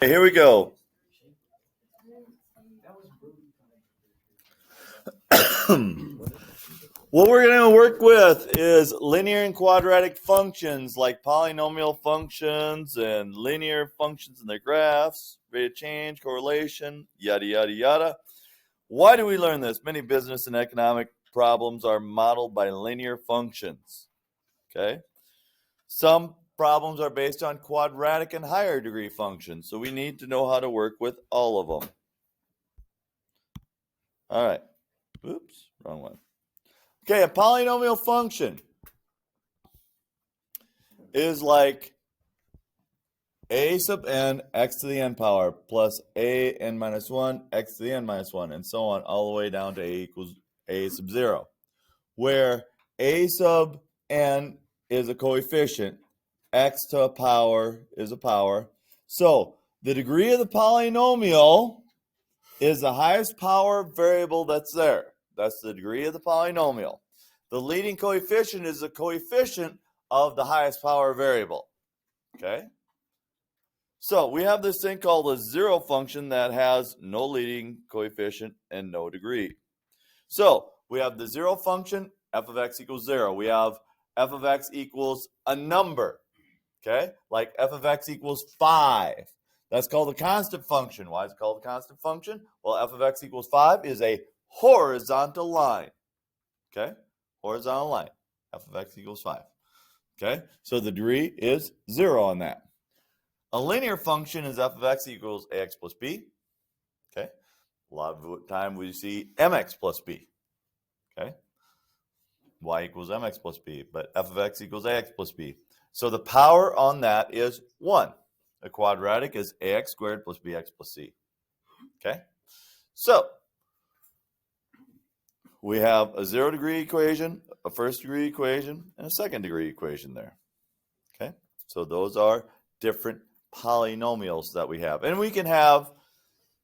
Here we go. What we're going to work with is linear and quadratic functions like polynomial functions and linear functions in their graphs, rate of change, correlation, yada, yada, yada. Why do we learn this? Many business and economic problems are modeled by linear functions. Okay? Some problems are based on quadratic and higher degree functions, so we need to know how to work with all of them. All right. Oops, wrong one. Okay, a polynomial function is like a sub n x to the n power plus a n minus 1 x to the n minus 1 and so on all the way down to a equals a sub 0, where a sub n is a coefficient, x to a power is a power. So the degree of the polynomial is the highest power variable that's there. That's the degree of the polynomial. The leading coefficient is the coefficient of the highest power variable. Okay? So we have this thing called a zero function that has no leading coefficient and no degree. So we have the zero function, f of x equals 0. We have f of x equals a number. Okay? Like f of x equals 5. That's called a constant function. Why is it called a constant function? Well, f of x equals 5 is a horizontal line. Okay? Horizontal line. F of x equals 5. Okay? So the degree is 0 on that. A linear function is f of x equals ax plus b. Okay? A lot of the time we see mx plus b. Okay? Y equals mx plus b. But f of x equals ax plus b. So the power on that is 1. A quadratic is ax squared plus bx plus c. Okay? So we have a 0 degree equation, a first degree equation, and a second degree equation there. Okay? So those are different polynomials that we have. And we can have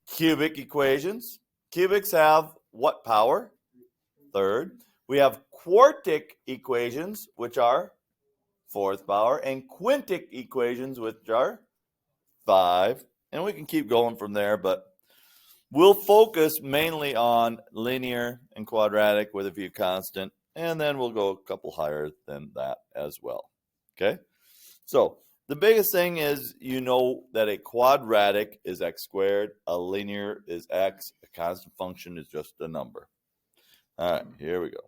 cubic equations. Cubics have what power? Third. We have quartic equations, which are fourth power, and quintic equations, which are 5. And we can keep going from there, but we'll focus mainly on linear and quadratic with a few constant, and then we'll go a couple higher than that as well. Okay? So the biggest thing is you know that a quadratic is x squared, a linear is x, a constant function is just a number. All right, here we go.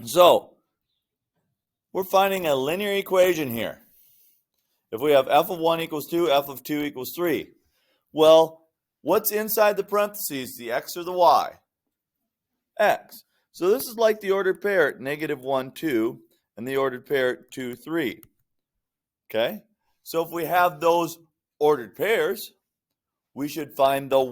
So we're finding a linear equation here. If we have f of 1 equals 2, f of 2 equals 3. Well, what's inside the parentheses, the x or the y? X. So this is like the ordered pair, -1, 2, and the ordered pair, 2, 3. Okay? So if we have those ordered pairs, we should find the